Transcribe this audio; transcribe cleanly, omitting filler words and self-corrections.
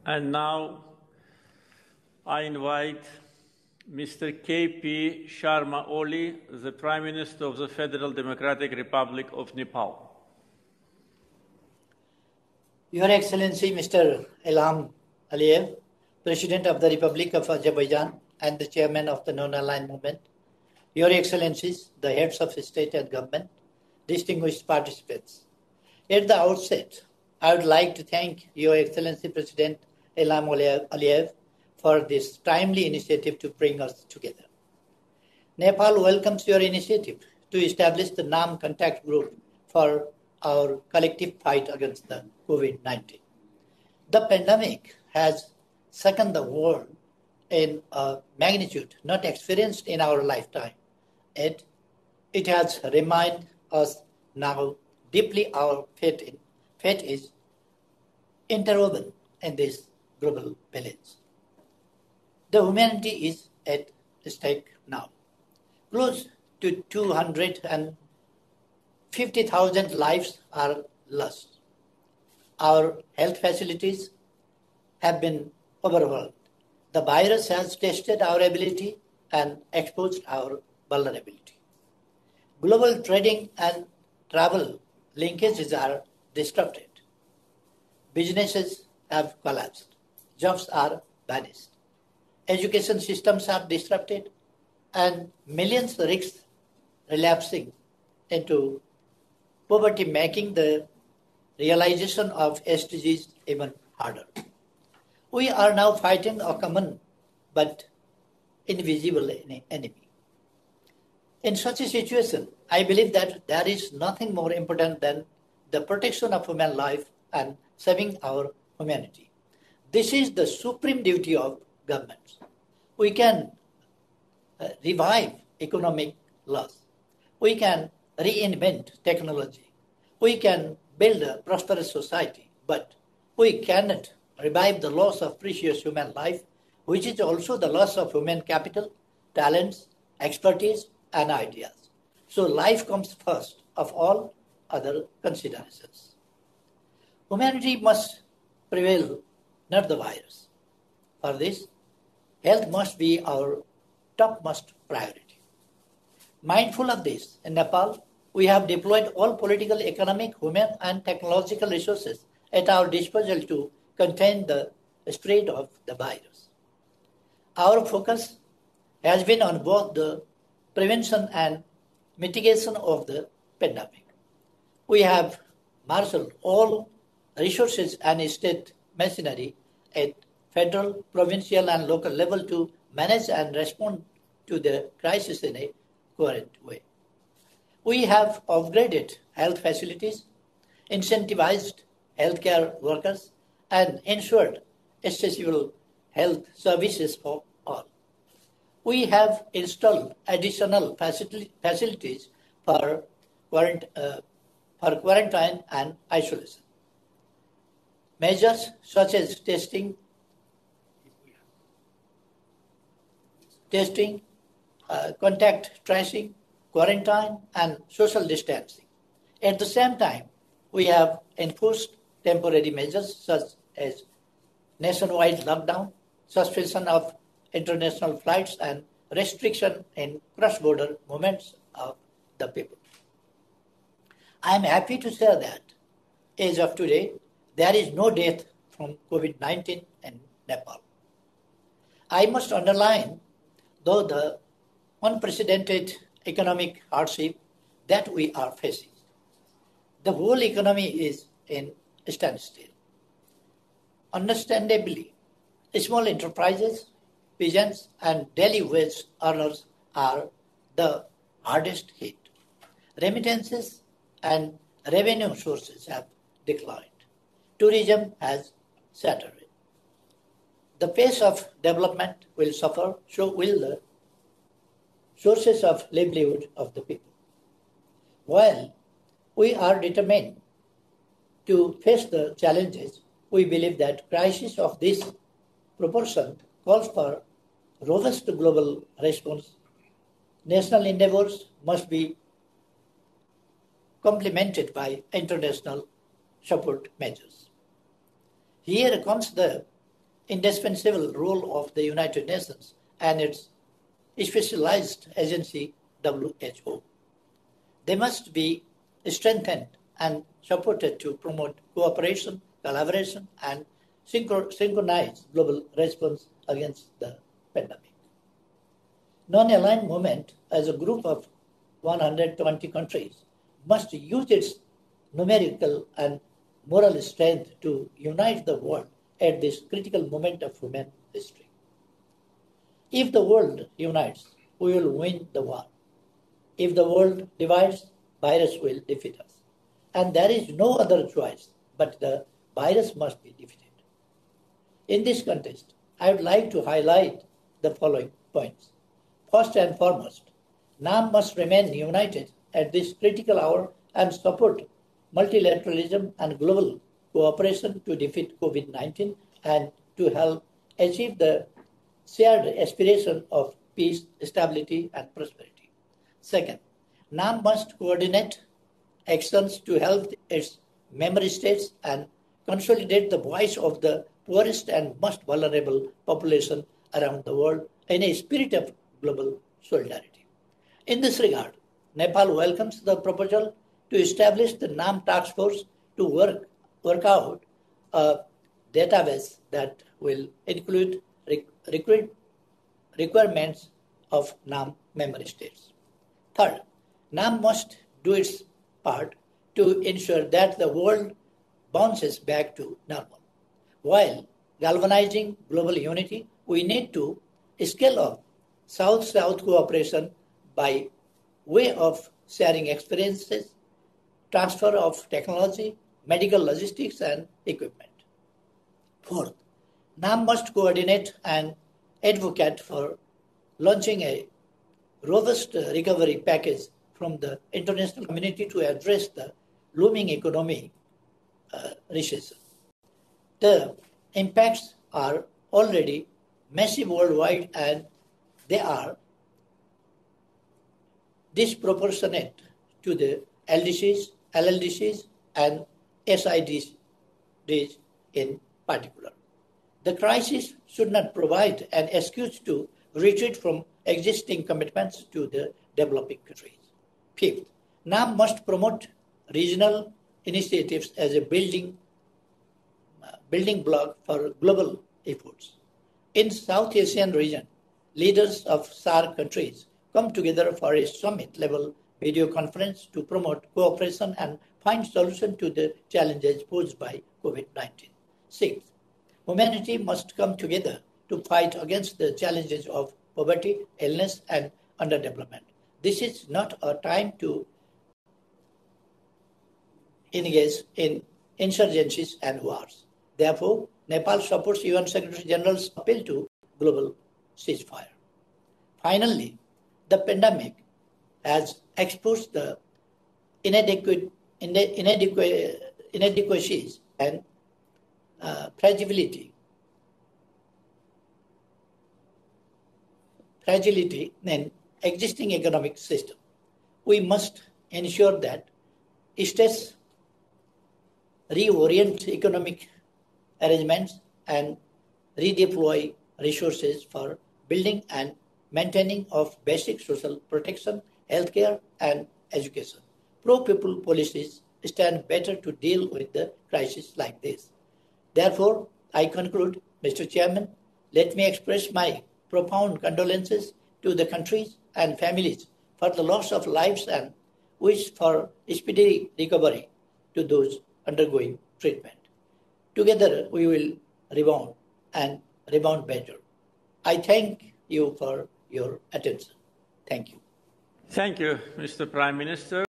And now I invite Mr. K.P. Sharma Oli, the Prime Minister of the Federal Democratic Republic of Nepal. Your Excellency Mr. Ilham Aliyev, President of the Republic of Azerbaijan and the Chairman of the Non-Aligned Movement, Your Excellencies, the heads of state and government, distinguished participants. At the outset, I would like to thank Your Excellency President Ilham Aliyev for this timely initiative to bring us together. Nepal welcomes your initiative to establish the NAM contact group for our collective fight against the COVID-19. The pandemic has shaken the world in a magnitude not experienced in our lifetime. It has reminded us now deeply our fate is interwoven in this global village. The humanity is at stake now. Close to 250,000 lives are lost. Our health facilities have been overwhelmed. The virus has tested our ability and exposed our vulnerability. Global trading and travel linkages are disrupted. Businesses have collapsed. Jobs are vanished. Education systems are disrupted, and millions risk relapsing into poverty, making the realization of SDGs even harder. We are now fighting a common but invisible enemy. In such a situation, I believe that there is nothing more important than the protection of human life and saving our humanity. This is the supreme duty of governments. We can revive economic loss. We can reinvent technology. We can build a prosperous society, but we cannot revive the loss of precious human life, which is also the loss of human capital, talents, expertise, and ideas. So life comes first of all other considerations. Humanity must prevail, not the virus. For this, health must be our topmost priority. Mindful of this, in Nepal, we have deployed all political, economic, human, and technological resources at our disposal to contain the spread of the virus. Our focus has been on both the prevention and mitigation of the pandemic. We have marshaled all resources and state machinery at federal, provincial, and local level to manage and respond to the crisis in a coherent way. We have upgraded health facilities, incentivized healthcare workers, and ensured accessible health services for all. We have installed additional facilities for quarantine and isolation. Measures such as testing, contact tracing, quarantine, and social distancing. At the same time, we have enforced temporary measures such as nationwide lockdown, suspension of international flights, and restriction in cross-border movements of the people. I am happy to say that, as of today, there is no death from COVID-19 in Nepal. I must underline, though, the unprecedented economic hardship that we are facing. The whole economy is in standstill. Understandably, small enterprises, peasants, and daily wage earners are the hardest hit. Remittances and revenue sources have declined. Tourism has saturated. The pace of development will suffer, so will the sources of livelihood of the people. While we are determined to face the challenges, we believe that crisis of this proportion calls for robust global response. National endeavors must be complemented by international support measures. Here comes the indispensable role of the United Nations and its specialized agency, WHO. They must be strengthened and supported to promote cooperation, collaboration, and synchronize global response against the pandemic. Non-aligned movement as a group of 120 countries must use its numerical and moral strength to unite the world at this critical moment of human history. If the world unites, we will win the war. If the world divides, virus will defeat us. And there is no other choice, but the virus must be defeated. In this context, I would like to highlight the following points. First and foremost, NAM must remain united at this critical hour and support multilateralism and global cooperation to defeat COVID-19 and to help achieve the shared aspiration of peace, stability, and prosperity. Second, NAM must coordinate actions to help its member states and consolidate the voice of the poorest and most vulnerable population around the world in a spirit of global solidarity. In this regard, Nepal welcomes the proposal to establish the NAM task force to work out a database that will include requirements of NAM member states. Third, NAM must do its part to ensure that the world bounces back to normal. While galvanizing global unity, we need to scale up South-South cooperation by way of sharing experiences, transfer of technology, medical logistics, and equipment. Fourth, NAM must coordinate and advocate for launching a robust recovery package from the international community to address the looming economic recession. The impacts are already massive worldwide and they are disproportionate to the LDCs, LLDCs, and SIDs in particular. The crisis should not provide an excuse to retreat from existing commitments to the developing countries. Fifth, NAM must promote regional initiatives as a building block for global efforts. In South Asian region, leaders of SAARC countries come together for a summit-level video conference to promote cooperation and find solutions to the challenges posed by COVID-19. Sixth, humanity must come together to fight against the challenges of poverty, illness, and underdevelopment. This is not a time to engage in insurgencies and wars. Therefore, Nepal supports UN Secretary General's appeal to global ceasefire. Finally, the pandemic has exposed the inadequacies and fragility in existing economic system. We must ensure that states reorient economic arrangements and redeploy resources for building and maintaining of basic social protection, healthcare, and education. Pro-people policies stand better to deal with the crisis like this. Therefore, I conclude, Mr. Chairman, let me express my profound condolences to the countries and families for the loss of lives and wish for speedy recovery to those undergoing treatment. Together, we will rebound and rebound better. I thank you for your attention. Thank you. Thank you, Mr. Prime Minister.